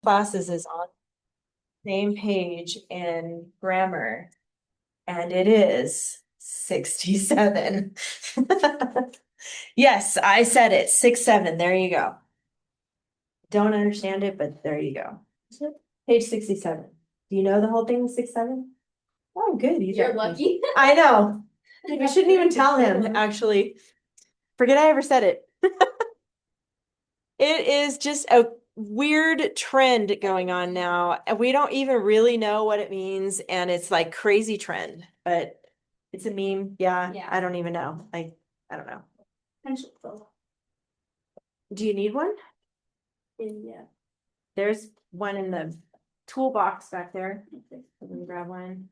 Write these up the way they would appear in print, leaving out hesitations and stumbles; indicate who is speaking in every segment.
Speaker 1: classes is on the same page in grammar, and it is 67. Yes, I said it, 6-7. There you go. Don't understand it, but there you go. Page 67. Do you know the whole thing is 6-7? Oh, good.
Speaker 2: You're lucky.
Speaker 1: I know. We shouldn't even tell him, actually. Forget I ever said it. It is just a weird trend going on now, and we don't even really know what it means, and it's like crazy trend, but it's a meme. Yeah,
Speaker 2: Yeah.
Speaker 1: I don't even know. I don't know.
Speaker 2: Pencil.
Speaker 1: Do you need one?
Speaker 2: Yeah.
Speaker 1: There's one in the toolbox back there. Let me grab one.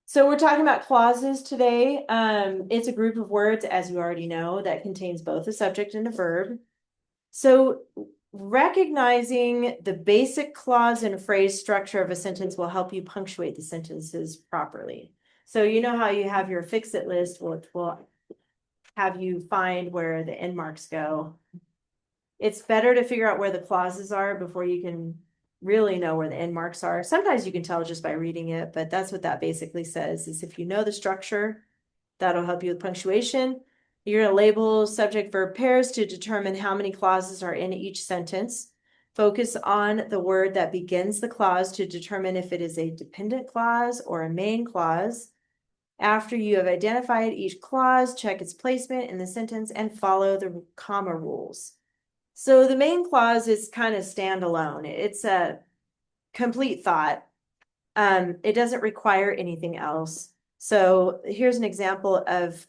Speaker 1: So we're talking about clauses today. It's a group of words, as you already know, that contains both a subject and a verb. So recognizing the basic clause and phrase structure of a sentence will help you punctuate the sentences properly. So you know how you have your fix-it list, which will have you find where the end marks go. It's better to figure out where the clauses are before you can really know where the end marks are. Sometimes you can tell just by reading it, but that's what that basically says, is if you know the structure, that'll help you with punctuation. You're going to label subject verb pairs to determine how many clauses are in each sentence. Focus on the word that begins the clause to determine if it is a dependent clause or a main clause. After you have identified each clause, check its placement in the sentence and follow the comma rules. So the main clause is kind of standalone. It's a complete thought. It doesn't require anything else. So here's an example of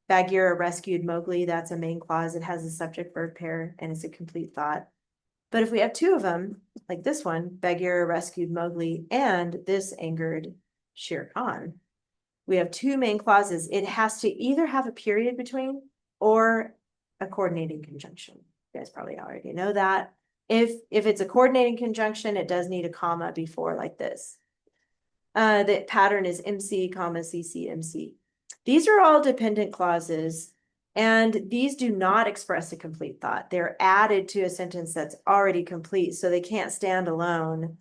Speaker 1: Bagheera rescued Mowgli. That's a main clause. It has a subject verb pair and it's a complete thought. But if we have two of them, like this one, Bagheera rescued Mowgli and this angered Shere Khan, we have two main clauses. It has to either have a period between or a coordinating conjunction. You guys probably already know that. If it's a coordinating conjunction, it does need a comma before, like this. The pattern is MC, comma, CC, MC. These are all dependent clauses, and these do not express a complete thought. They're added to a sentence that's already complete, so they can't stand alone.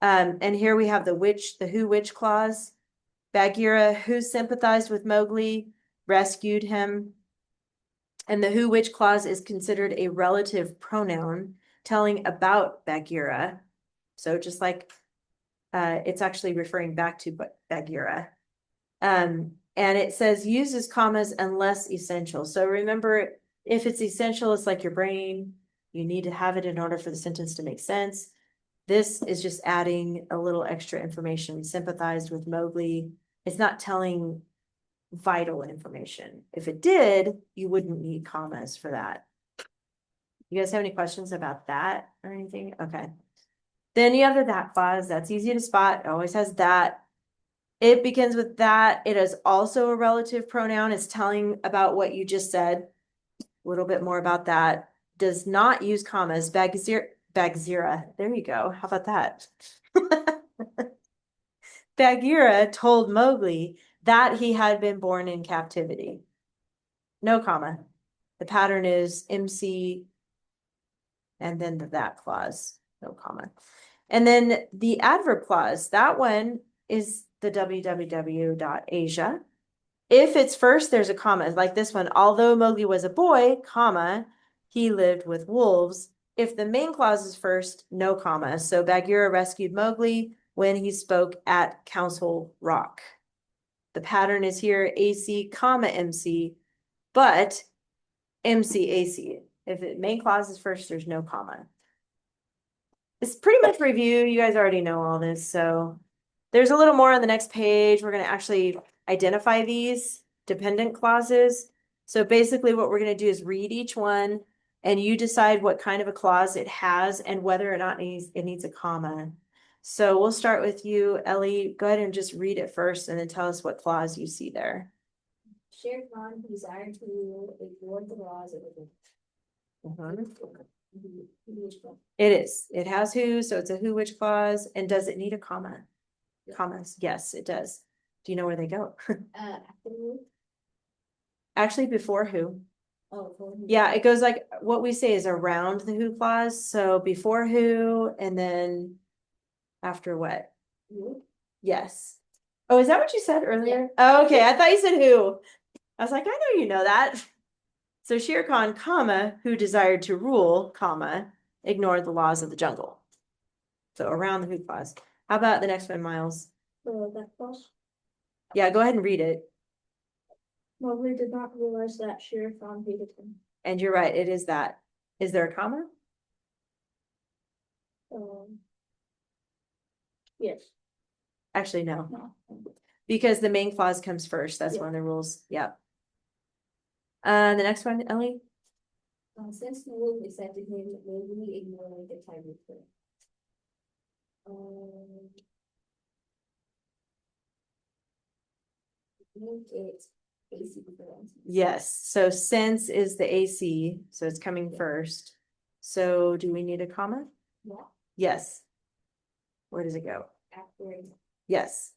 Speaker 1: And here we have the who, which clause. Bagheera, who sympathized with Mowgli, rescued him. And the who, which clause is considered a relative pronoun telling about Bagheera. So just like it's actually referring back to Bagheera. And it says uses commas unless essential. So remember, if it's essential, it's like your brain. You need to have it in order for the sentence to make sense. This is just adding a little extra information. Sympathized with Mowgli. It's not telling vital information. If it did, you wouldn't need commas for that. You guys have any questions about that or anything? Okay. Then you have the that clause. That's easy to spot. It always has that. It begins with that. It is also a relative pronoun. It's telling about what you just said. A little bit more about that. Does not use commas. Bagheera. There you go. How about that? Bagheera told Mowgli that he had been born in captivity. No comma. The pattern is MC and then the that clause, no comma. And then the adverb clause, that one is the www.asia. If it's first, there's a comma, like this one. Although Mowgli was a boy, comma, he lived with wolves. If the main clause is first, no comma. So Bagheera rescued Mowgli when he spoke at Council Rock. The pattern is here AC, comma MC, but MC AC. If the main clause is first, there's no comma. It's pretty much review. You guys already know all this. So there's a little more on the next page. We're going to actually identify these dependent clauses. So basically what we're going to do is read each one and you decide what kind of a clause it has and whether or not it needs a comma. So we'll start with you, Ellie. Go ahead and just read it first and then tell us what clause you see there.
Speaker 2: Shere Khan desired to ignore the laws of the
Speaker 1: It is. It has who, so it's a who, which clause. And does it need a comma?
Speaker 2: Yeah.
Speaker 1: Commas. Yes, it does. Do you know where they go?
Speaker 2: afterward.
Speaker 1: Actually, before who?
Speaker 2: Oh, for who?
Speaker 1: Yeah, it goes like what we say is around the who clause. So before who and then after what?
Speaker 2: You?
Speaker 1: Yes. Oh, is that what you said earlier? Oh, okay. I thought you said who. I was like, I know you know that. So Shere Khan, comma, who desired to rule, comma, ignored the laws of the jungle. So around the who clause. How about the next one, Miles?
Speaker 2: That clause.
Speaker 1: Yeah, go ahead and read it.
Speaker 2: Mowgli did not realize that Shere Khan hated him.
Speaker 1: And you're right, it is that. Is there a comma?
Speaker 2: Yes.
Speaker 1: Actually, no,
Speaker 2: No.
Speaker 1: because the main clause comes first. That's one of the rules. Yep. The next one, Ellie.
Speaker 2: Since the wolf accepted him, Mowgli ignored the tiger threat. Make it AC for
Speaker 1: Yes. So since is the AC, so it's coming
Speaker 2: Yeah.
Speaker 1: first. So do we need a comma?
Speaker 2: Yeah.
Speaker 1: Yes. Where does it go?
Speaker 2: After
Speaker 1: Yes.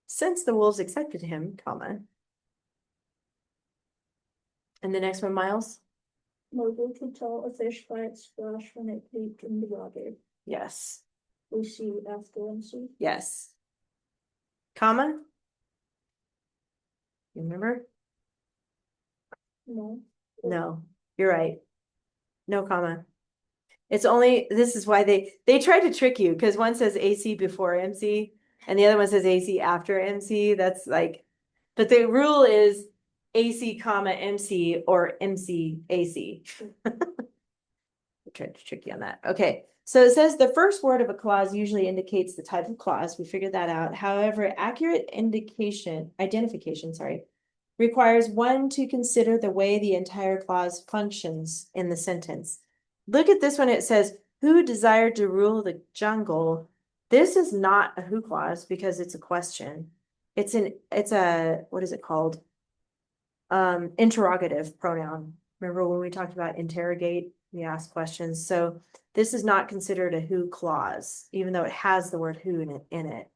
Speaker 1: Since the wolves accepted him, comma. And the next one, Miles?
Speaker 2: Mowgli could tell a fish by its splash when it leaped in the water.
Speaker 1: Yes.
Speaker 2: We see after and see.
Speaker 1: Yes. Comma? You remember?
Speaker 2: No.
Speaker 1: No, you're right. No comma. It's only, this is why they tried to trick you because one says AC before MC and the other one says AC after MC. That's like, but the rule is AC comma MC or MC AC. I tried to trick you on that. Okay. So it says the first word of a clause usually indicates the type of clause. We figured that out. However, accurate identification, requires one to consider the way the entire clause functions in the sentence. Look at this one. It says, who desired to rule the jungle? This is not a who clause because it's a question. It's a, what is it called? Interrogative pronoun. Remember when we talked about interrogate, we ask questions. So this is not considered a who clause, even though it has the word who in it.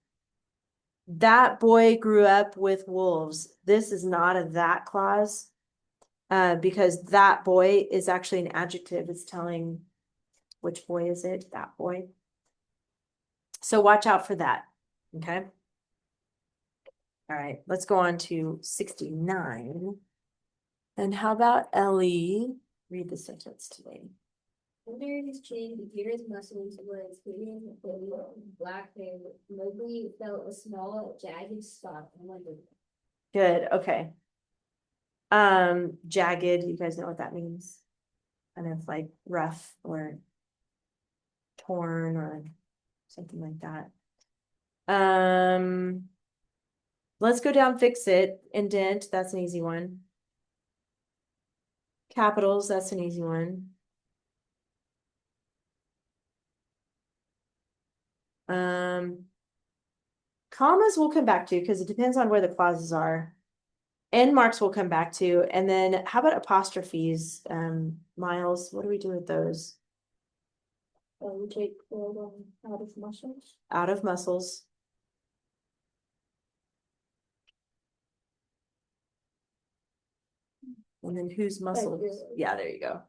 Speaker 1: That boy grew up with wolves. This is not a that clause. Because that boy is actually an adjective. It's telling which boy is it, that boy. So watch out for that. Okay. All right, let's go on to 69. And how about Ellie? Read the sentence today.
Speaker 2: Under his chin, he geared his muscles was hidden with black hair. Mowgli felt a small, jagged spot and wondered.
Speaker 1: Good. Okay. Jagged, you guys know what that means? Kind of like rough or torn or something like that. Let's go down, fix it, indent, that's an easy one. Capitals, that's an easy one. Commas we'll come back to because it depends on where the clauses are. End marks we'll come back to. And then how about apostrophes? Miles, what do we do with those?
Speaker 2: We take out of muscles.
Speaker 1: Out of muscles. And then whose muscles? Yeah, there you go.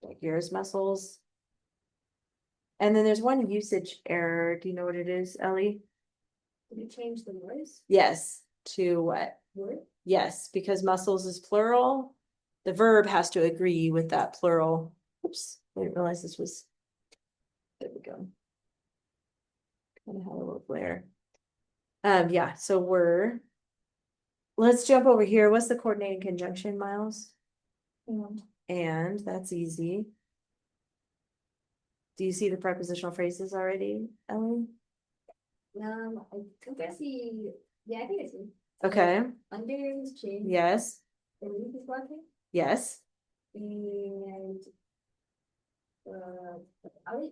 Speaker 1: Like yours muscles. And then there's one usage error. Do you know what it is, Ellie?
Speaker 2: Did you change the voice?
Speaker 1: Yes. To what?
Speaker 2: Word?
Speaker 1: Yes, because muscles is plural. The verb has to agree with that plural. Oops, I didn't realize this was. There we go. Kind of had a little glare. Yeah, so we're. Let's jump over here. What's the coordinating conjunction, Miles? And that's easy. Do you see the prepositional phrases already, Ellen?
Speaker 2: I think I see. Yeah, I think I see.
Speaker 1: Okay.
Speaker 2: Under his chin.
Speaker 1: Yes.
Speaker 2: Beneath his black hair.
Speaker 1: Yes.
Speaker 2: And about it.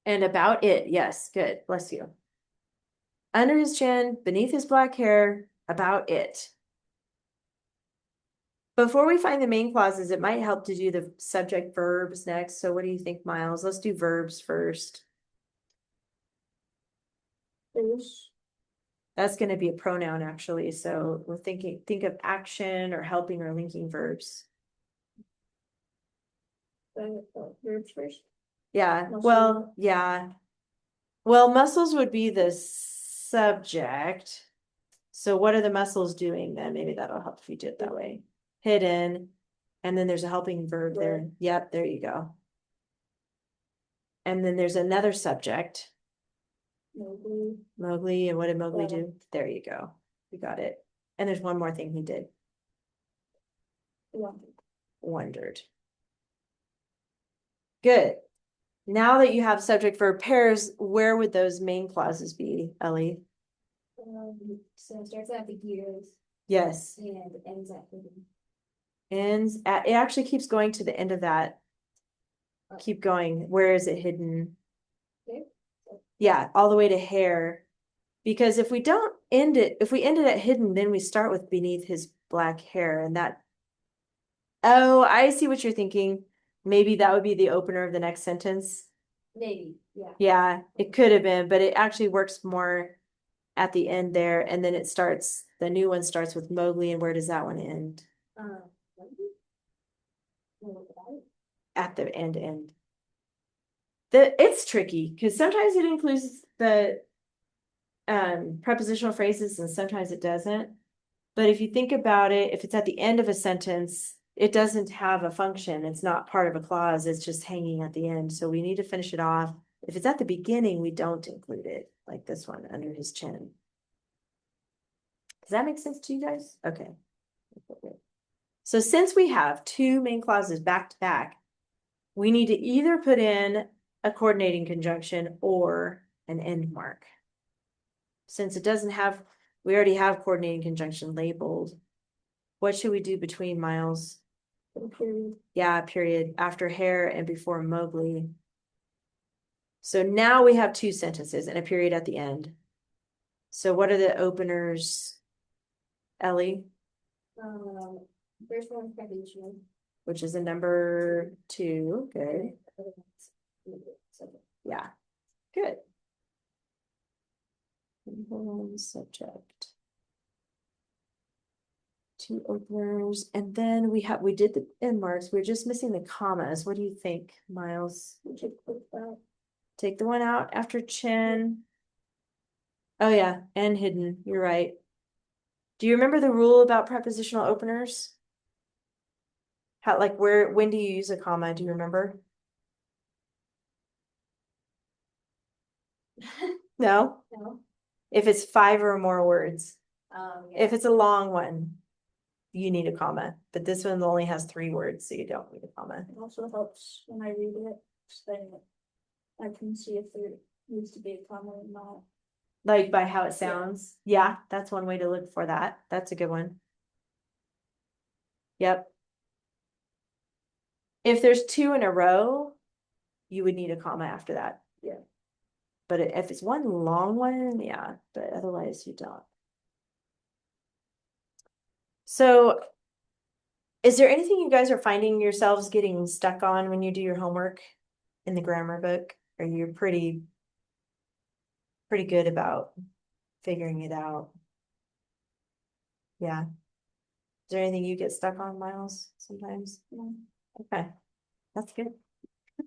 Speaker 1: And about it. Yes. Good. Bless you. Under his chin, beneath his black hair, about it. Before we find the main clauses, it might help to do the subject verbs next. So what do you think, Miles? Let's do verbs first.
Speaker 2: There's
Speaker 1: That's going to be a pronoun actually. So we're think of action or helping or linking verbs.
Speaker 2: Verbs first.
Speaker 1: Yeah,
Speaker 2: Muscle.
Speaker 1: well, yeah. Well, muscles would be the subject. So what are the muscles doing then? Maybe that'll help if you do it that way. Hidden. And then there's a helping verb there. Yep, there you go. And then there's another subject.
Speaker 2: Mowgli.
Speaker 1: Mowgli, and what did Mowgli
Speaker 2: Yeah.
Speaker 1: do? There you go. You got it. And there's one more thing he did. Wondered. Good. Now that you have subject verb pairs, where would those main clauses be, Ellie?
Speaker 2: So it starts at the gears
Speaker 1: Yes.
Speaker 2: and ends at hidden.
Speaker 1: Ends at, it actually keeps going to the end of that. Keep going. Where is it hidden?
Speaker 2: Okay.
Speaker 1: Yeah, all the way to hair. Because if we don't end it, if we end it at hidden, then we start with beneath his black hair, and that. Oh, I see what you're thinking. Maybe that would be the opener of the next sentence.
Speaker 2: Maybe, yeah.
Speaker 1: Yeah, it could have been, but it actually works more at the end there, and then it starts, the new one starts with Mowgli, and where does that one end?
Speaker 2: Maybe? No, about it.
Speaker 1: At the end. It's tricky, because sometimes it includes the prepositional phrases and sometimes it doesn't. But if you think about it, if it's at the end of a sentence, it doesn't have a function. It's not part of a clause. It's just hanging at the end. So we need to finish it off. If it's at the beginning, we don't include it, like this one under his chin. Does that make sense to you guys? Okay. So since we have two main clauses back to back, we need to either put in a coordinating conjunction or an end mark. Since it doesn't have, we already have coordinating conjunction labeled. What should we do between Miles?
Speaker 2: Period.
Speaker 1: Yeah, period. After hair and before Mowgli. So now we have two sentences and a period at the end. So what are the openers, Ellie?
Speaker 2: First one, prepositional.
Speaker 1: Which is a number 2. Good. Yeah, good. Subject. Two openers, and then we did the end marks. We're just missing the commas. What do you think, Miles? Take the one out after chin. Oh yeah, and hidden. You're right. Do you remember the rule about prepositional openers? How, like, when do you use a comma? Do you remember? No?
Speaker 2: No.
Speaker 1: If it's 5 or more words.
Speaker 2: Yeah.
Speaker 1: If it's a long one, you need a comma. But this one only has 3 words, so you don't need a comma.
Speaker 2: It also helps when I read it, then I can see if there needs to be a comma or not.
Speaker 1: Like by how it sounds. Yeah, that's one way to look for that. That's a good one. Yep. If there's 2 in a row, you would need a comma after that.
Speaker 2: Yeah.
Speaker 1: But if it's one long one, yeah, but otherwise you don't. So is there anything you guys are finding yourselves getting stuck on when you do your homework in the grammar book? Or you're pretty good about figuring it out? Yeah. Is there anything you get stuck on, Miles, sometimes?
Speaker 2: No.
Speaker 1: Okay, that's good.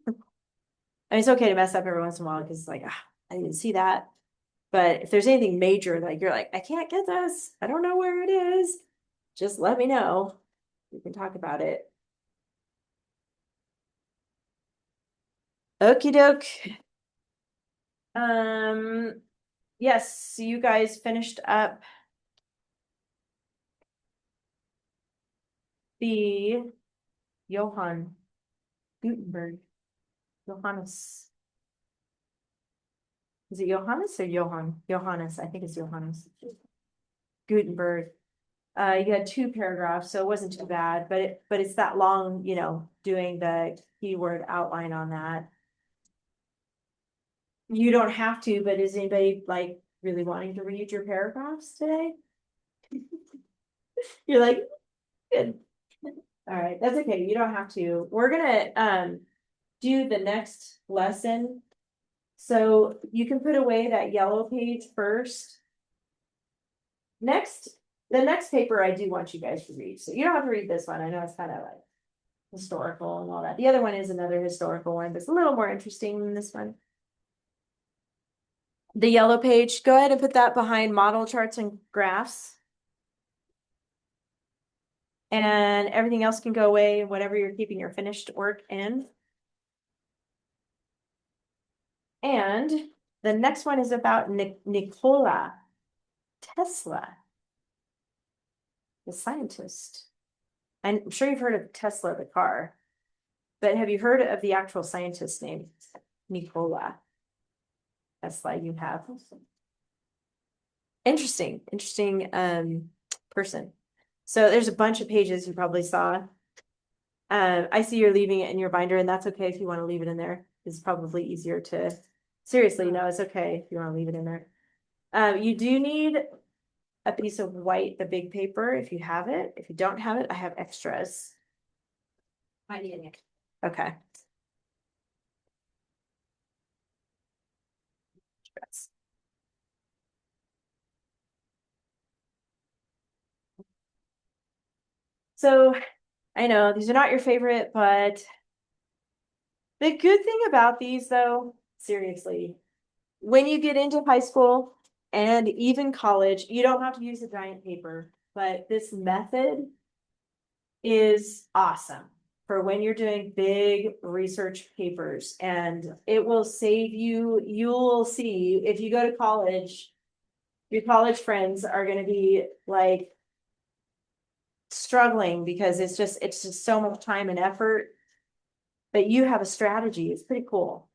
Speaker 1: I mean, it's okay to mess up every once in a while because it's like, I didn't see that. But if there's anything major, like you're like, I can't get this, I don't know where it is, just let me know. We can talk about it. Okie doke. Yes, so you guys finished up the Johann Gutenberg. Johannes. Is it Johannes or Johann? Johannes, I think it's Johannes. Gutenberg. You had 2 paragraphs, so it wasn't too bad, but it's that long, doing the keyword outline on that. You don't have to, but is anybody like really wanting to read your paragraphs today? You're like, good. All right, that's okay. You don't have to. We're gonna do the next lesson. So you can put away that yellow page first. The next paper I do want you guys to read. So you don't have to read this one. I know it's kind of like historical and all that. The other one is another historical one, but it's a little more interesting than this one. The yellow page, go ahead and put that behind model charts and graphs. And everything else can go away, whatever you're keeping your finished work in. And the next one is about Nikola Tesla, the scientist. I'm sure you've heard of Tesla, the car, but have you heard of the actual scientist's name? Nikola Tesla, you have. Interesting person. So there's a bunch of pages you probably saw. I see you're leaving it in your binder, and that's okay if you want to leave it in there. It's probably easier to, seriously, no, it's okay if you want to leave it in there. You do need a piece of white, the big paper, if you have it. If you don't have it, I have extras.
Speaker 2: I need it.
Speaker 1: Okay. Extras. So I know these are not your favorite, but the good thing about these, though, seriously, when you get into high school and even college, you don't have to use a giant paper, but this method is awesome for when you're doing big research papers, and it will save you. You'll see if you go to college, your college friends are going to be like struggling because it's just so much time and effort, but you have a strategy. It's pretty cool.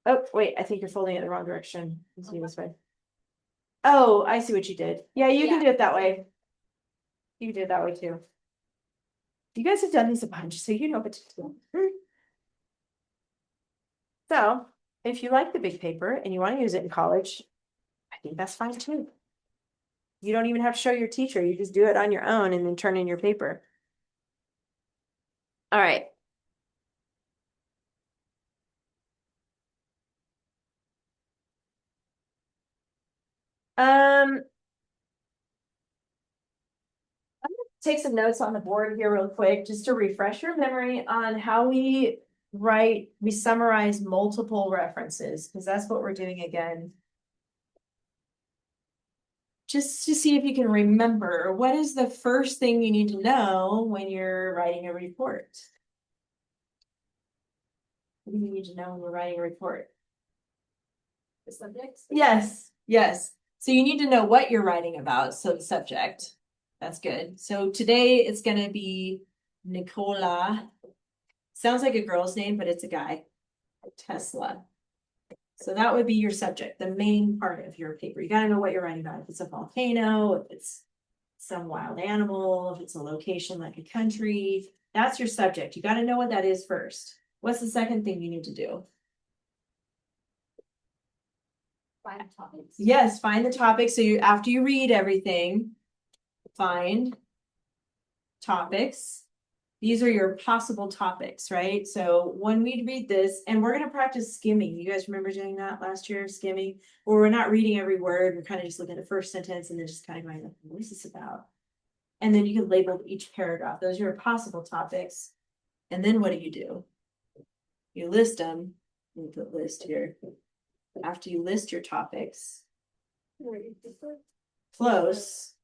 Speaker 1: Oh, wait, I think you're folding it the wrong direction. Let's see this way. Oh, I see what you did. Yeah, you can do it that way. You can do it that way too. You guys have done these a bunch, so you know what to do. So, if you like the big paper and you want to use it in college, I think that's fine too. You don't even have to show your teacher. You just do it on your own and then turn in your paper. All right. I'm gonna take some notes on the board here real quick, just to refresh your memory on how we summarize multiple references, because that's what we're doing again. Just to see if you can remember, what is the first thing you need to know when you're writing a report? What do you need to know when you're writing a report?
Speaker 2: The subjects?
Speaker 1: Yes, yes. So you need to know what you're writing about, so the subject. That's good. So today it's gonna be Nikola. Sounds like a girl's name, but it's a guy. Tesla. So that would be your subject, the main part of your paper. You gotta know what you're writing about. If it's a volcano, if it's some wild animal, if it's a location like a country, that's your subject. You gotta know what that is first. What's the second thing you need to do?
Speaker 2: Find topics.
Speaker 1: Yes, find the topic. So you, after you read everything, find topics. These are your possible topics, right? So when we read this, and we're going to practice skimming. You guys remember doing that last year, skimming? Where we're not reading every word. We're kind of just looking at the first sentence and then just kind of going, what is this about? And then you can label each paragraph. Those are your possible topics. And then what do? You list them. Let me put list here. After you list your topics, close.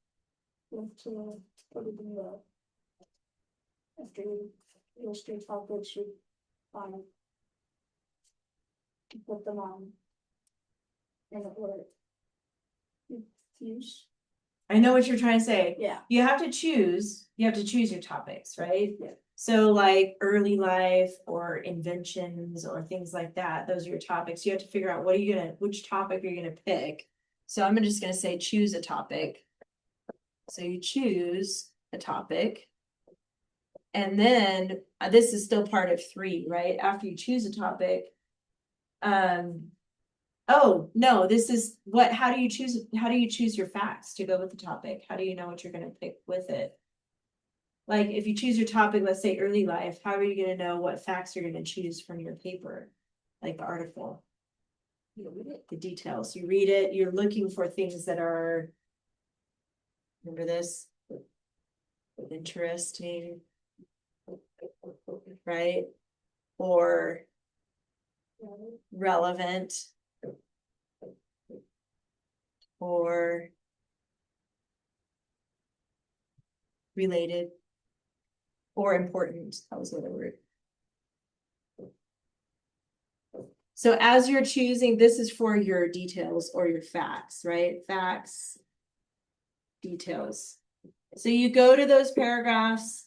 Speaker 2: After you list your topics, you put them on in order. Use.
Speaker 1: I know what you're trying to say.
Speaker 2: Yeah.
Speaker 1: You have to choose your topics, right?
Speaker 2: Yeah.
Speaker 1: So like early life or inventions or things like that, those are your topics. You have to figure out which topic you're gonna pick. So I'm just gonna say choose a topic. So you choose a topic. And then this is still part of 3, right? After you choose a topic, oh no, this is how do you choose your facts to go with the topic? How do you know what you're gonna pick with it? Like if you choose your topic, let's say early life, how are you gonna know what facts you're gonna choose from your paper? Like the article. You read it, the details. You read it, you're looking for things that are, remember this? interesting, right? Or relevant, or related, or important. That was the other word. So as you're choosing, this is for your details or your facts, right? Facts, details. So you go to those paragraphs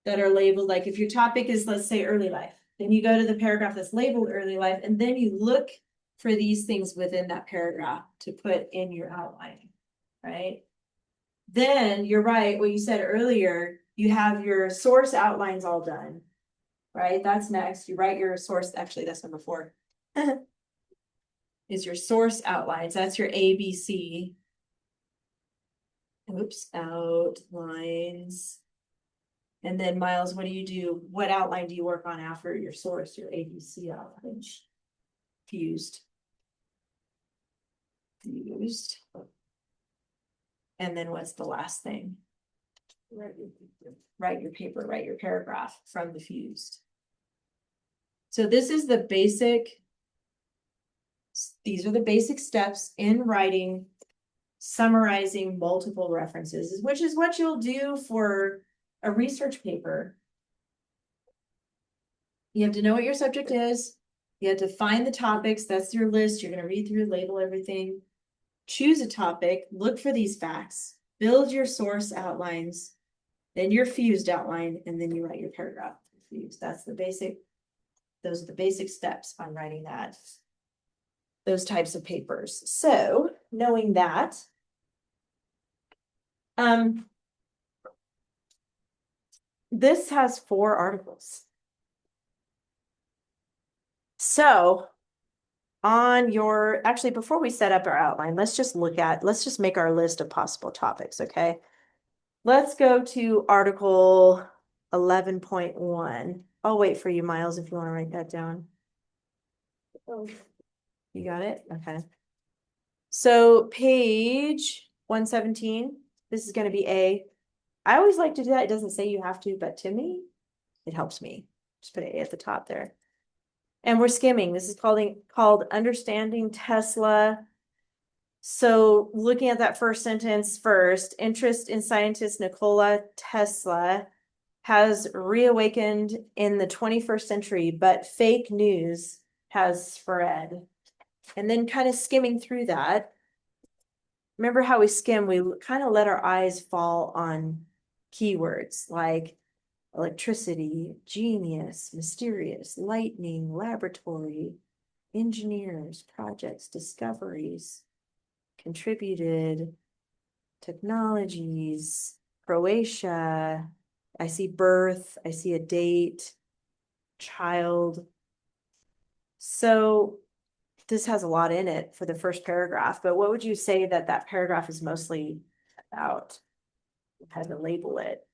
Speaker 1: that are labeled, like if your topic is, let's say, early life, then you go to the paragraph that's labeled early life, and then you look for these things within that paragraph to put in your outline, right? Then you're right, what you said earlier, you have your source outlines all done, right? That's next. You write your source, actually, that's number 4. Is your source outlines. That's your ABC. Oops, outlines. And then Miles, what do you do? What outline do you work on after your source, your ABC outline? Fused. Fused. And then what's the last thing? Write your paper, write your paragraph from the fused. So this is the basic, these are the basic steps in writing, summarizing multiple references, which is what you'll do for a research paper. You have to know what your subject is. You have to find the topics. That's your list. You're going to read through, label everything. Choose a topic, look for these facts, build your source outlines, then your fused outline, and then you write your paragraph. Fused. That's the basic, those are the basic steps on writing that, those types of papers. So knowing that, this has 4 articles. So on your, actually, before we set up our outline, let's just make our list of possible topics, okay? Let's go to article 11.1. I'll wait for you, Miles, if you want to write that down.
Speaker 2: Oh,
Speaker 1: You got it? Okay. So page 117, this is going to be A. I always like to do that. It doesn't say you have to, but to me, it helps me. Just put A at the top there. And we're skimming. This is called Understanding Tesla. So looking at that first sentence first, interest in scientist Nikola Tesla has reawakened in the 21st century, but fake news has spread. And then kind of skimming through that, remember how we skim, we kind of let our eyes fall on keywords like electricity, genius, mysterious, lightning, laboratory, engineers, projects, discoveries, contributed, technologies, Croatia. I see birth, I see a date, child. So this has a lot in it for the first paragraph, but what would you say that that paragraph is mostly about? How to label it?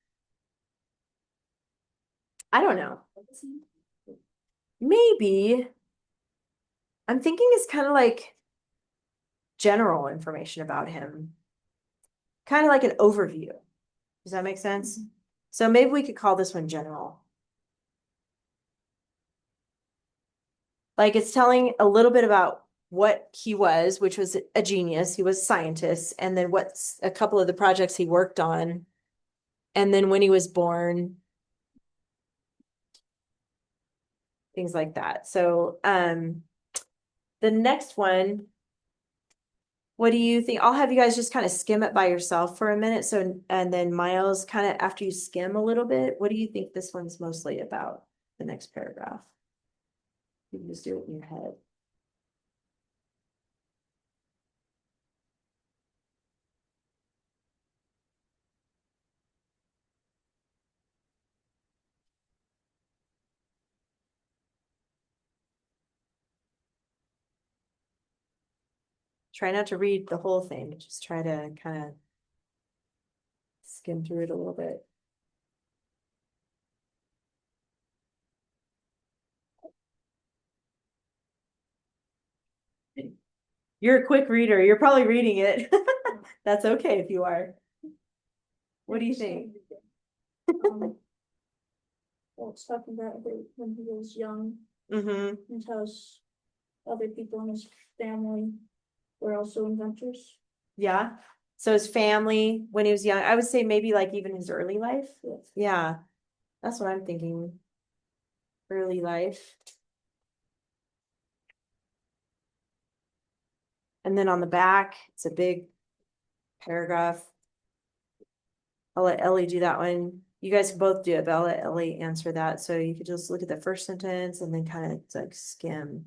Speaker 1: I don't know. Maybe. I'm thinking it's kind of like general information about him. Kind of like an overview. Does that make sense? So maybe we could call this one general. Like it's telling a little bit about what he was, which was a genius. He was a scientist. And then what's a couple of the projects he worked on. And then when he was born, things like that. So the next one, what do you think? I'll have you guys just kind of skim it by yourself for a minute. So, and then Miles, kind of after you skim a little bit, what do you think this one's mostly about? The next paragraph. You can just do it in your head. Try not to read the whole thing. Just try to kind of skim through it a little bit. You're a quick reader. You're probably reading it. That's okay if you are. What do you think?
Speaker 2: Well, it's talking about when he was young
Speaker 1: Mm-hmm.
Speaker 2: and how other people in his family were also inventors.
Speaker 1: Yeah. So his family, when he was young, I would say maybe like even his early life.
Speaker 2: Yes.
Speaker 1: Yeah, that's what I'm thinking. Early life. And then on the back, it's a big paragraph. I'll let Ellie do that one. You guys can both do it, but I'll let Ellie answer that. So you could just look at the first sentence and then kind of like skim.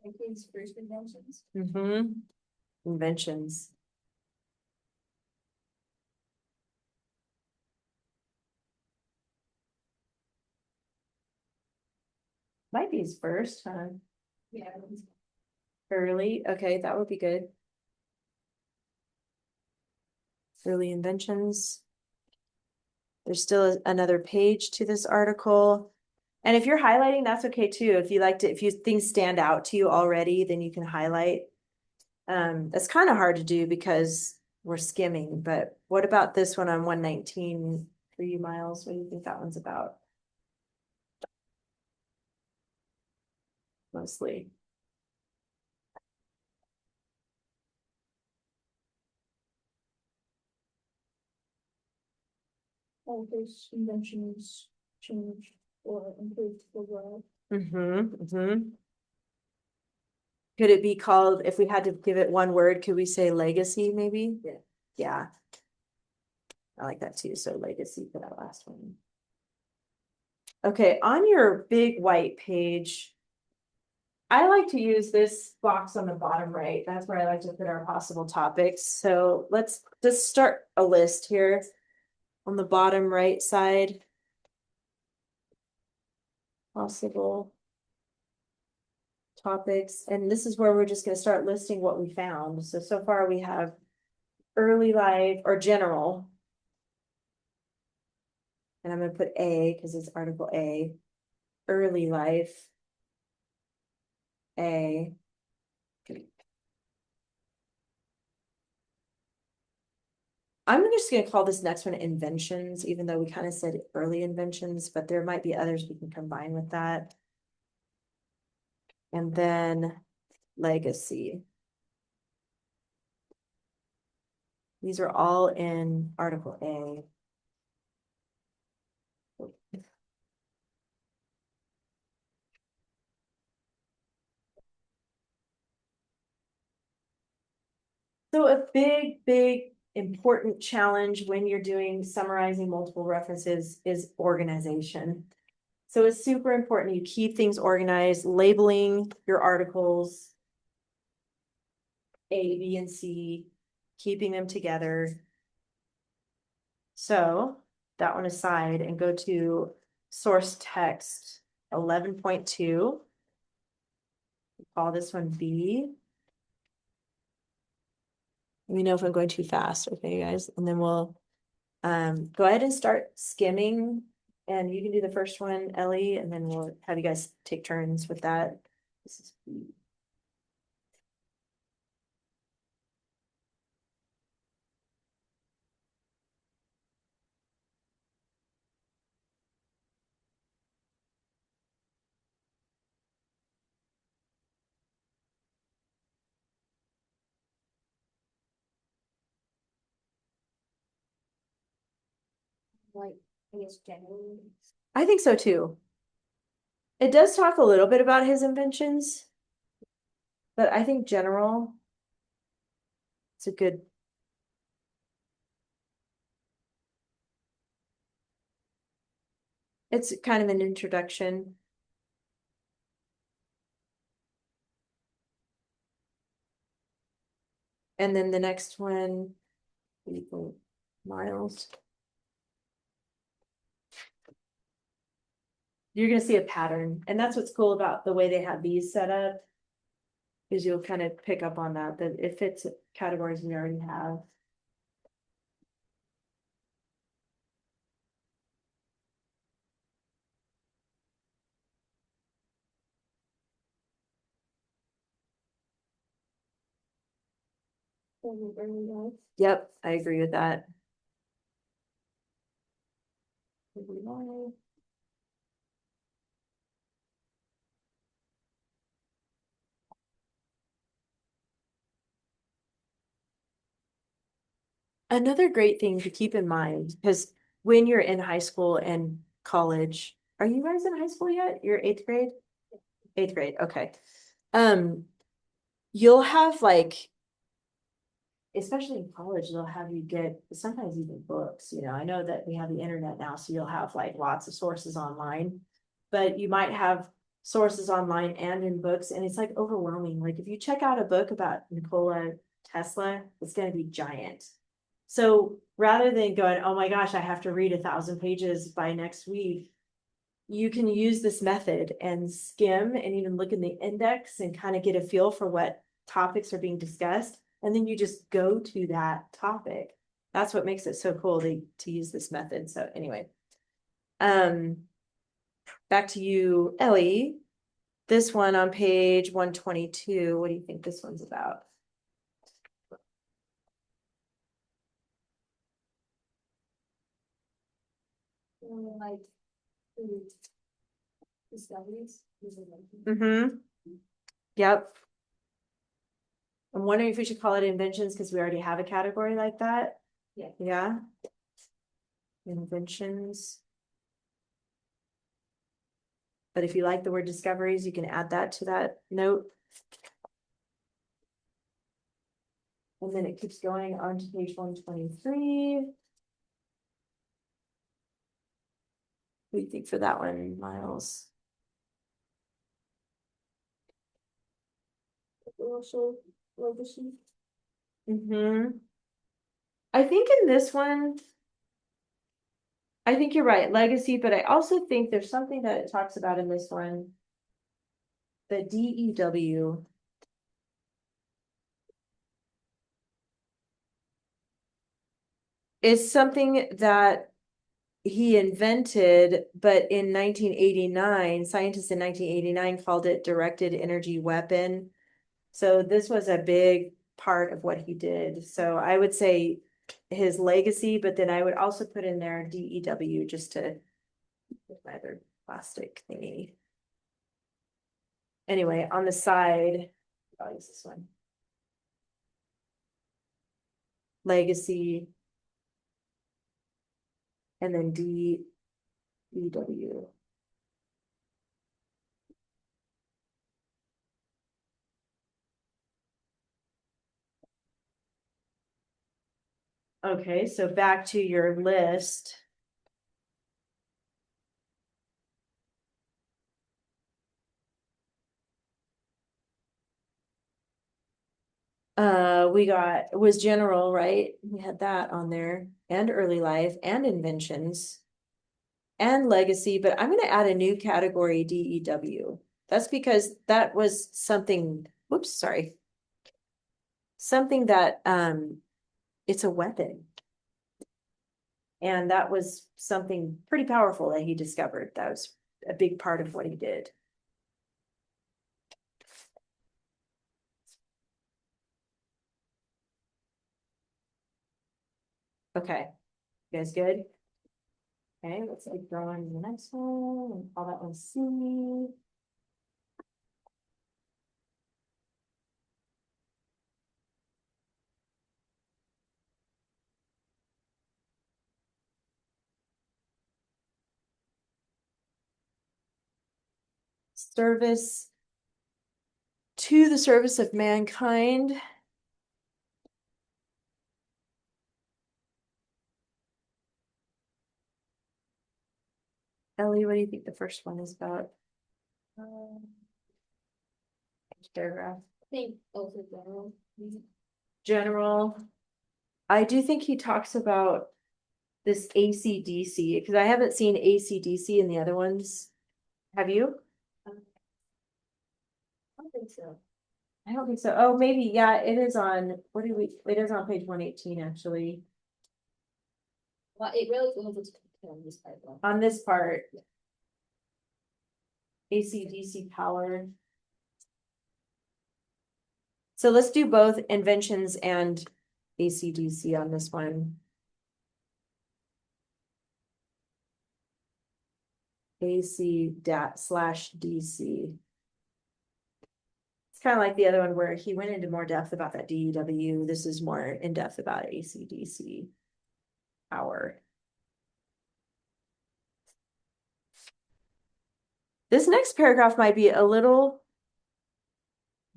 Speaker 2: Like his first inventions.
Speaker 1: Mm-hmm. Inventions. Might be his first, huh?
Speaker 2: Yeah.
Speaker 1: Early. Okay, that would be good. Early inventions. There's still another page to this article. And if you're highlighting, that's okay too. If you like to, if you things stand out to you already, then you can highlight. That's kind of hard to do because we're skimming, but what about this one on 119 3 miles? What do you think that one's about? Mostly.
Speaker 2: All his inventions changed or improved the world.
Speaker 1: Mm-hmm. Could it be called, if we had to give it one word, could we say legacy maybe?
Speaker 2: Yeah.
Speaker 1: Yeah. I like that too. So legacy for that last one. Okay, on your big white page, I like to use this box on the bottom right. That's where I like to put our possible topics. So let's just start a list here on the bottom right side. Possible topics. And this is where we're just going to start listing what we found. So far we have early life or general. And I'm going to put A because it's article A. Early life. A. I'm just going to call this next one inventions, even though we kind of said early inventions, but there might be others we can combine with that. And then legacy. These are all in Article A. So a big, important challenge when you're doing summarizing multiple references is organization. So it's super important you keep things organized, labeling your articles A, B, and C, keeping them together. So that one aside and go to source text 11.2. Call this one B. Let me know if I'm going too fast, okay, guys? And then we'll go ahead and start skimming. And you can do the first one, Ellie, and then we'll have you guys take turns with that. This is B.
Speaker 2: Like, I guess generally.
Speaker 1: I think so too. It does talk a little bit about his inventions, but I think general, it's a good. It's kind of an introduction. And then the next one, miles. You're gonna see a pattern, and that's what's cool about the way they have these set up. Because you'll kind of pick up on that it fits categories we already have.
Speaker 2: Early life.
Speaker 1: Yep, I agree with that. Early life. Another great thing to keep in mind, because when you're in high school and college, are you guys in high school yet? You're eighth grade? Eighth grade, okay. You'll have like, especially in college, they'll have you get sometimes even books, I know that we have the internet now, so you'll have like lots of sources online. But you might have sources online and in books, and it's like overwhelming. Like if you check out a book about Nikola Tesla, it's gonna be giant. So rather than going, oh my gosh, I have to read 1,000 pages by next week, you can use this method and skim and even look in the index and kind of get a feel for what topics are being discussed. And then you just go to that topic. That's what makes it so cool to use this method. So anyway, back to you, Ellie. This one on page 122, what do you think this one's about?
Speaker 2: Like discoveries.
Speaker 1: Mm-hmm. Yep. I'm wondering if we should call it inventions because we already have a category like that.
Speaker 2: Yeah.
Speaker 1: Yeah. Inventions. But if you like the word discoveries, you can add that to that note. And then it keeps going on to page 123. What do you think for that one, Miles?
Speaker 2: Also, legacy.
Speaker 1: I think in this one, I think you're right, legacy, but I also think there's something that it talks about in this one. The DEW. Is something that he invented, but in 1989, scientists in 1989 called it directed energy weapon. So this was a big part of what he did. So I would say his legacy, but then I would also put in there DEW just to with my other plastic thingy. Anyway, on the side, I'll use this one. Legacy. And then DEW. Okay, so back to your list. Was general, right? We had that on there, and early life, and inventions, and legacy, but I'm gonna add a new category, DEW. That's because that was something, whoops, sorry. Something that, it's a weapon. And that was something pretty powerful that he discovered. That was a big part of what he did. Okay, you guys good? Okay, let's keep going to the next one and call that one C. Service to the service of mankind. Ellie, what do you think the first one is about? Paragraph.
Speaker 2: I think also general.
Speaker 1: General. I do think he talks about this AC/DC because I haven't seen AC/DC in the other ones. Have you?
Speaker 2: I don't think so.
Speaker 1: I don't think so. Oh, maybe, yeah, it is on, it is on page 118, actually,
Speaker 2: Well, it really feels it's on this part though.
Speaker 1: on this part. AC/DC power. So let's do both inventions and AC/DC on this one. AC/DC. It's kind of like the other one where he went into more depth about that DEW. This is more in depth about AC/DC power. This next paragraph might be a little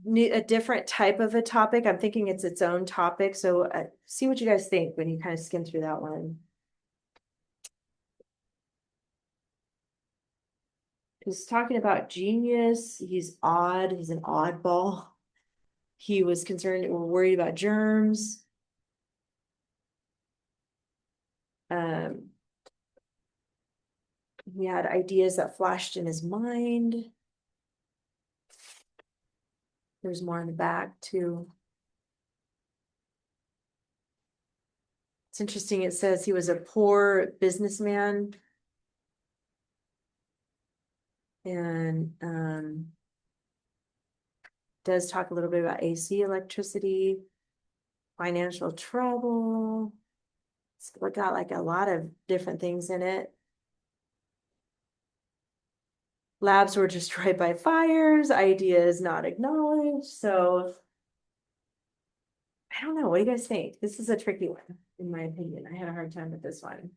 Speaker 1: a different type of a topic. I'm thinking it's its own topic. So see what you guys think when you kind of skim through that one. He's talking about genius. He's odd. He's an oddball. He was concerned or worried about germs. Um, he had ideas that flashed in his mind. There's more in the back too. It's interesting. It says he was a poor businessman. And does talk a little bit about AC, electricity, financial trouble. It's got like a lot of different things in it. Labs were destroyed by fires, ideas not acknowledged. So I don't know. What do you guys think? This is a tricky one, in my opinion. I had a hard time with this one.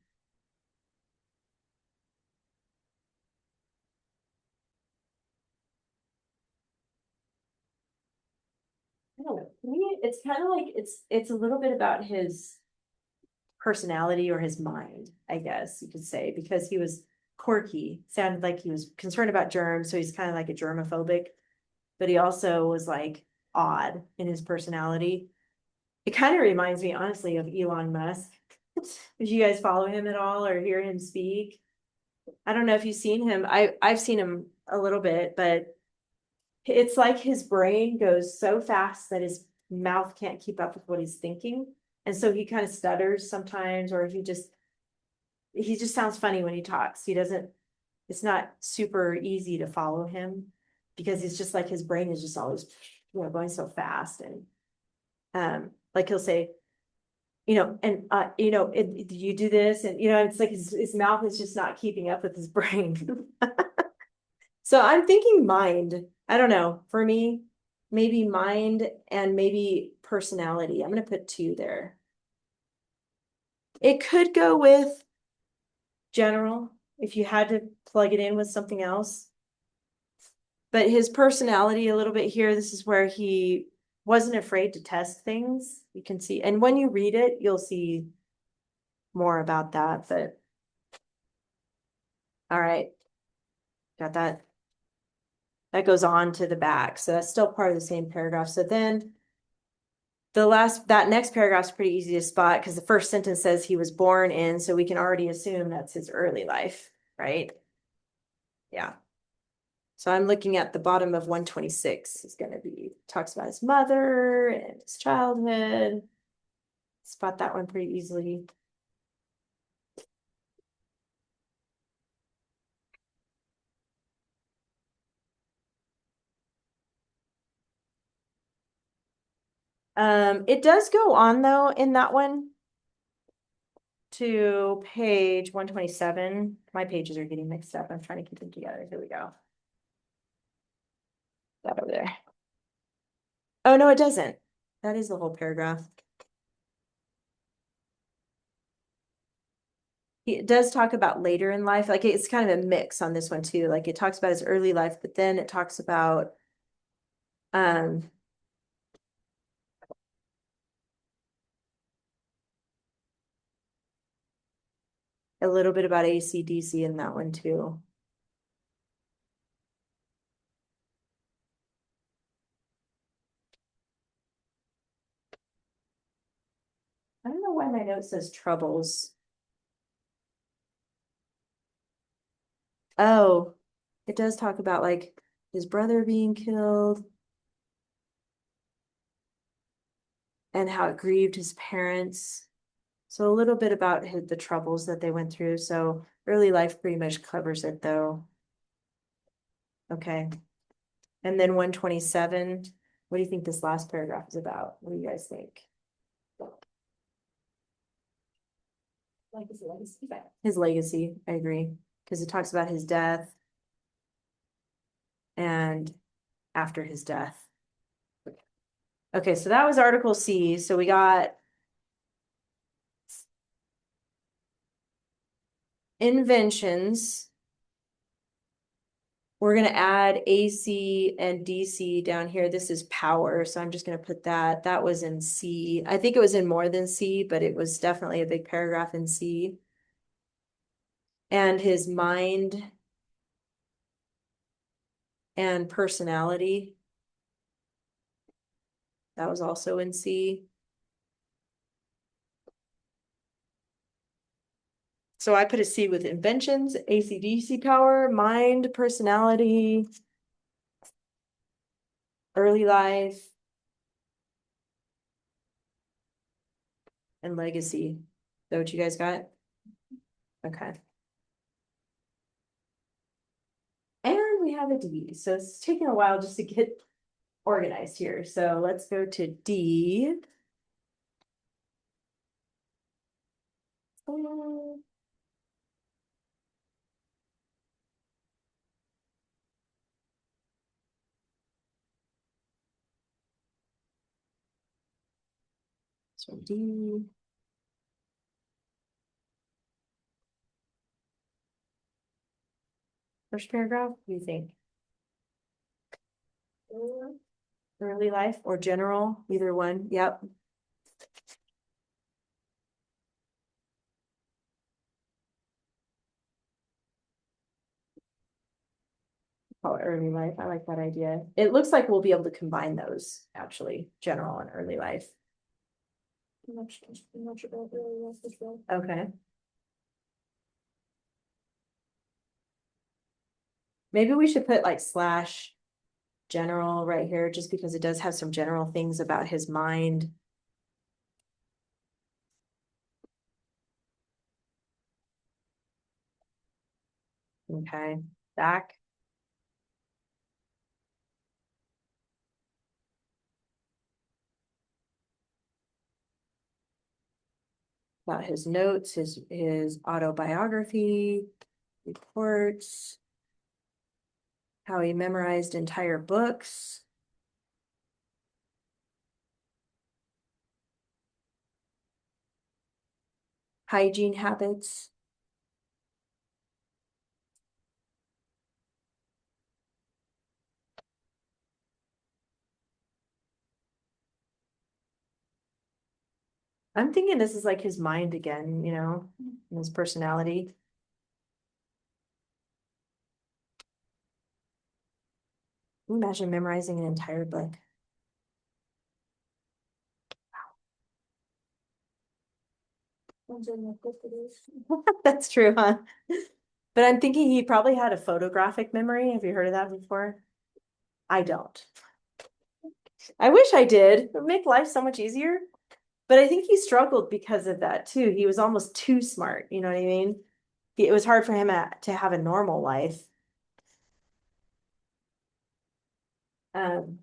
Speaker 1: I don't know. To me, it's kind of like it's a little bit about his personality or his mind, I guess you could say, because he was quirky, sounded like he was concerned about germs, so he's kind of like a germophobic, but he also was like odd in his personality. It kind of reminds me, honestly, of Elon Musk. If you guys follow him at all or hear him speak, I don't know if you've seen him. I've seen him a little bit, but it's like his brain goes so fast that his mouth can't keep up with what he's thinking. And so he kind of stutters sometimes, or he just sounds funny when he talks. He doesn't, it's not super easy to follow him because it's just like his brain is just always, going so fast. And like he'll say, and you do this, and it's like his mouth is just not keeping up with his brain. So I'm thinking mind. I don't know. For me, maybe mind and maybe personality. I'm gonna put two there. It could go with general if you had to plug it in with something else. But his personality a little bit here, this is where he wasn't afraid to test things. You can see, and when you read it, you'll see more about that. But all right, got that. That goes on to the back. So that's still part of the same paragraph. So then that next paragraph is pretty easy to spot because the first sentence says he was born in, so we can already assume that's his early life, right? Yeah. So I'm looking at the bottom of 126. It's going to be, talks about his mother and his childhood. Spot that one pretty easily. It does go on though in that one to page 127. My pages are getting mixed up. I'm trying to keep them together. Here we go. That over there. Oh, no, it doesn't. That is the whole paragraph. It does talk about later in life. Like it's kind of a mix on this one too. Like it talks about his early life, but then it talks about um a little bit about AC/DC in that one too. I don't know why my note says troubles. Oh, it does talk about like his brother being killed. and how it grieved his parents. So a little bit about the troubles that they went through. So early life pretty much covers it though. Okay. And then 127, what do you think this last paragraph is about? What do you guys think?
Speaker 2: Legacy.
Speaker 1: His legacy, I agree. Because it talks about his death and after his death. Okay, so that was Article C. So we got inventions. We're going to add AC and DC down here. This is power. So I'm just going to put that. That was in C. I think it was in more than C, but it was definitely a big paragraph in C. And his mind and personality. That was also in C. So I put a C with inventions, AC/DC power, mind, personality, early life, and legacy. Is that what you guys got? Okay. And we have a D. So it's taking a while just to get organized here. So let's go to D. So D. First paragraph, what do you think? Early life or general, either one. Yep. Call it early life. I like that idea. It looks like we'll be able to combine those actually, general and early life.
Speaker 2: Much about early life as well.
Speaker 1: Okay. Maybe we should put like slash general right here, just because it does have some general things about his mind. Okay, back. About his notes, his autobiography, reports, how he memorized entire books. Hygiene habits. I'm thinking this is like his mind again, you know, and his personality. Imagine memorizing an entire book. That's true, huh? But I'm thinking he probably had a photographic memory. Have you heard of that before? I don't. I wish I did. It would make life so much easier. But I think he struggled because of that too. He was almost too smart. You know what I mean? It was hard for him to have a normal life. Um,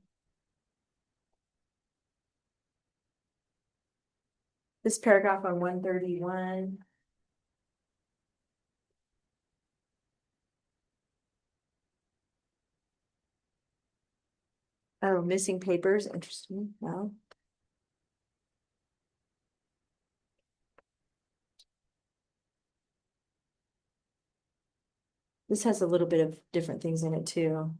Speaker 1: this paragraph on 131. Oh, missing papers. Interesting. Well, this has a little bit of different things in it too.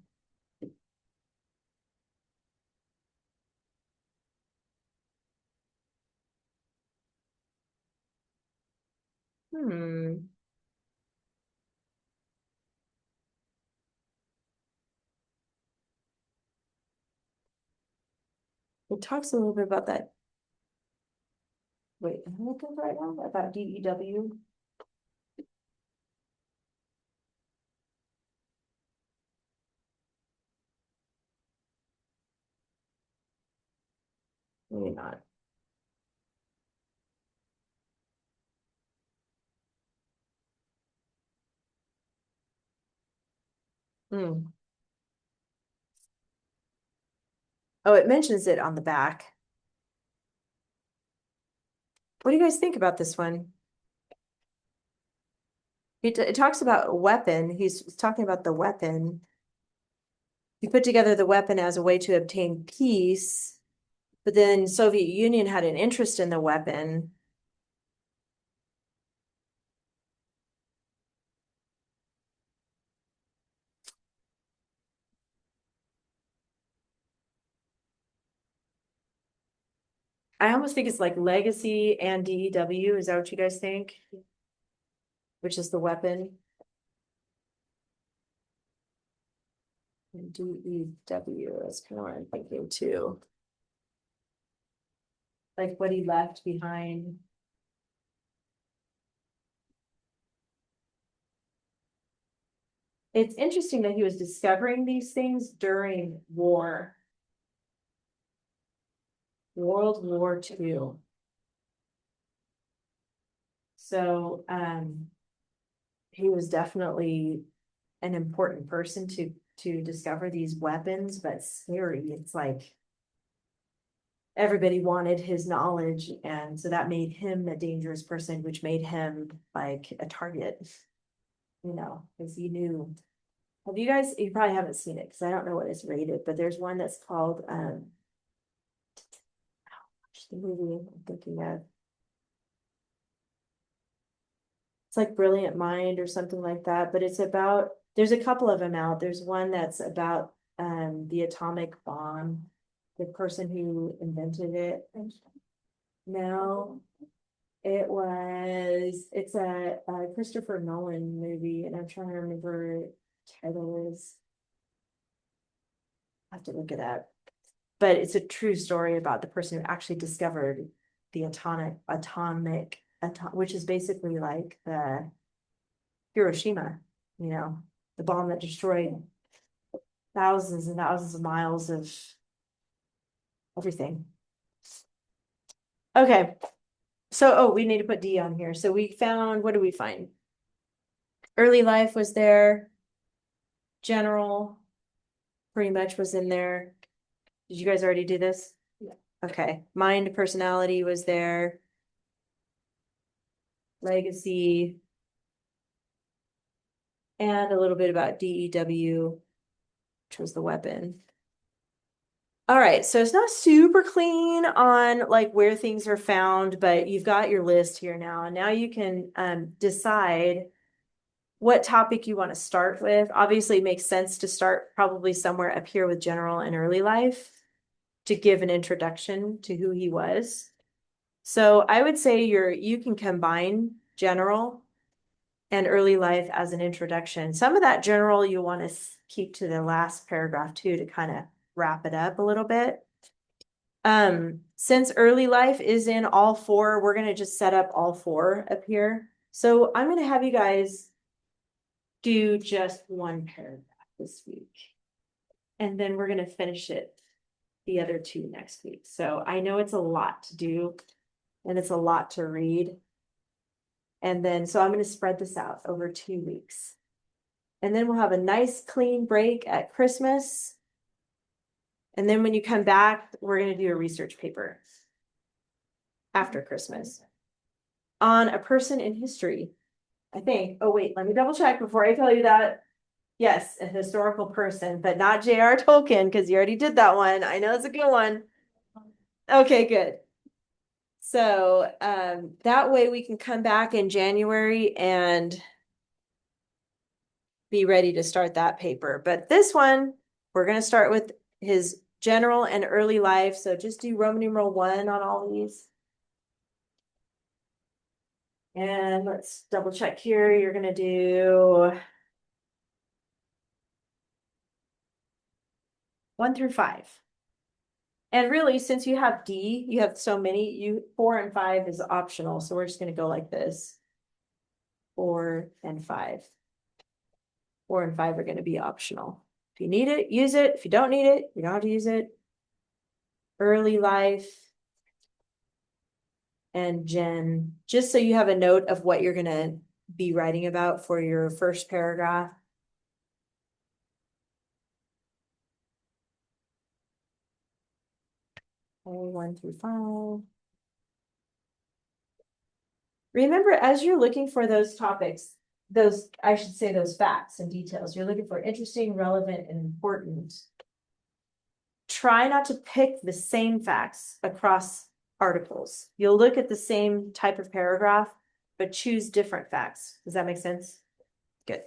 Speaker 1: Hmm. It talks a little bit about that. Wait, am I looking right now? About DEW. Maybe not. Hmm. Oh, it mentions it on the back. What do you guys think about this one? It talks about a weapon. He's talking about the weapon. He put together the weapon as a way to obtain peace, but then Soviet Union had an interest in the weapon. I almost think it's like legacy and DEW. Is that what you guys think? Which is the weapon? And DEW, that's kind of what I'm thinking too. Like what he left behind. It's interesting that he was discovering these things during war, World War II. So he was definitely an important person to discover these weapons, but scary. It's like everybody wanted his knowledge, and so that made him a dangerous person, which made him like a target, because he knew. Have you guys, you probably haven't seen it because I don't know what it's rated, but there's one that's called the movie I'm thinking of. It's like Brilliant Mind or something like that, but it's about, there's a couple of them out. There's one that's about the atomic bomb, the person who invented it. No, it's a Christopher Nolan movie, and I'm trying to remember what the title is. I have to look it up. But it's a true story about the person who actually discovered the which is basically like the Hiroshima, the bomb that destroyed thousands and thousands of miles of everything. Okay. So, we need to put D on here. So we found, what do we find? Early life was there. General pretty much was in there. Did you guys already do this?
Speaker 2: Yeah.
Speaker 1: Okay. Mind, personality was there. Legacy. And a little bit about DEW, which was the weapon. All right, so it's not super clean on like where things are found, but you've got your list here now. And now you can decide what topic you want to start with. Obviously, it makes sense to start probably somewhere up here with general and early life to give an introduction to who he was. So I would say you can combine general and early life as an introduction. Some of that general you want to keep to the last paragraph too to kind of wrap it up a little bit. Since early life is in all four, we're going to just set up all four up here. So I'm going to have you guys do just one paragraph this week. And then we're going to finish it the other two next week. So I know it's a lot to do and it's a lot to read. And then, so I'm going to spread this out over 2 weeks. And then we'll have a nice clean break at Christmas. And then when you come back, we're going to do a research paper after Christmas on a person in history, I think. Oh, wait, let me double check before I tell you that. Yes, a historical person, but not J.R. Tolkien, because you already did that one. I know it's a good one. Okay, good. So that way we can come back in January and be ready to start that paper. But this one, we're going to start with his general and early life. So just do Roman numeral 1 on all these. And let's double check here. You're going to do 1 through 5. And really, since you have D, you have so many, 4 and 5 is optional. So we're just going to go like this. 4 and 5. 4 and 5 are going to be optional. If you need it, use it. If you don't need it, you don't have to use it. Early life and Gen, just so you have a note of what you're going to be writing about for your first paragraph. 1 through 5. Remember, as you're looking for those topics, I should say those facts and details, you're looking for interesting, relevant, and important. Try not to pick the same facts across articles. You'll look at the same type of paragraph, but choose different facts. Does that make sense? Good.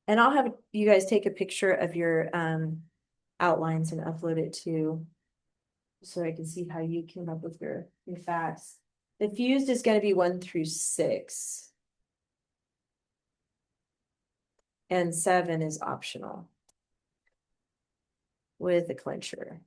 Speaker 1: And I'll have you guys take a picture of your outlines and upload it to, so I can see how you came up with your facts. The fused is going to be 1 through 6. And 7 is optional with a clincher.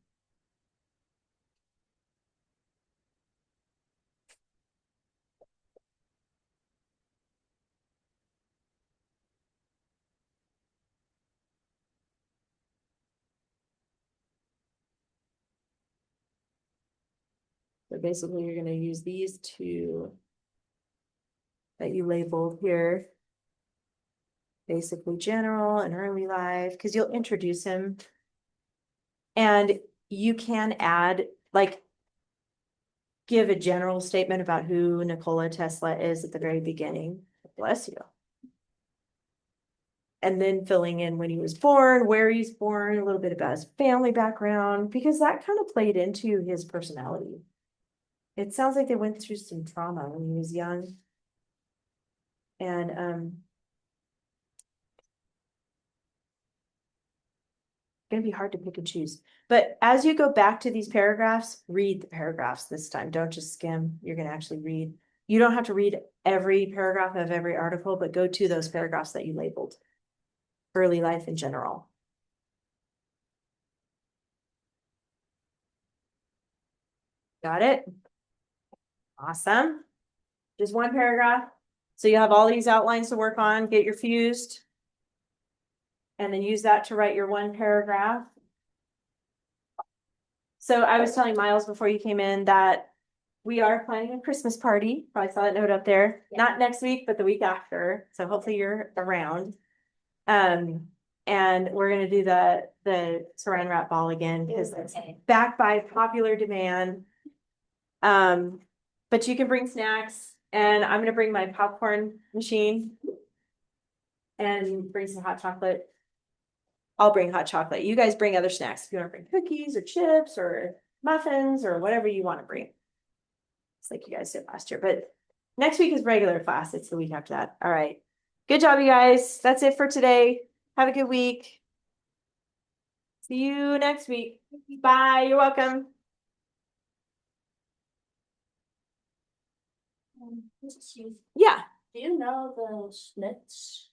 Speaker 1: So basically you're going to use these two that you labeled here. Basically general and early life, because you'll introduce him. And you can add, like, give a general statement about who Nikola Tesla is at the very beginning. Bless you. And then filling in when he was born, where he's born, a little bit about his family background, because that kind of played into his personality. It sounds like they went through some trauma when he was young. And gonna be hard to pick and choose. But as you go back to these paragraphs, read the paragraphs this time. Don't just skim. You're gonna actually read. You don't have to read every paragraph of every article, but go to those paragraphs that you labeled. Early life in general. Got it? Awesome. Just one paragraph. So you have all these outlines to work on, get your fused. And then use that to write your one paragraph. So I was telling Miles before you came in that we are planning a Christmas party. Probably saw that note up there.
Speaker 2: Yeah.
Speaker 1: Not next week, but the week after. So hopefully you're around. And we're gonna do the saran wrap ball again because it's back by popular demand. But you can bring snacks, and I'm gonna bring my popcorn machine and bring some hot chocolate. I'll bring hot chocolate. You guys bring other snacks. If you want to bring cookies or chips or muffins or whatever you want to bring. It's like you guys did last year, but next week is regular class. It's the week after that. All right. Good job, you guys. That's it for today. Have a good week. See you next week. Bye. You're welcome. Yeah.
Speaker 2: Do you know the Schmitz?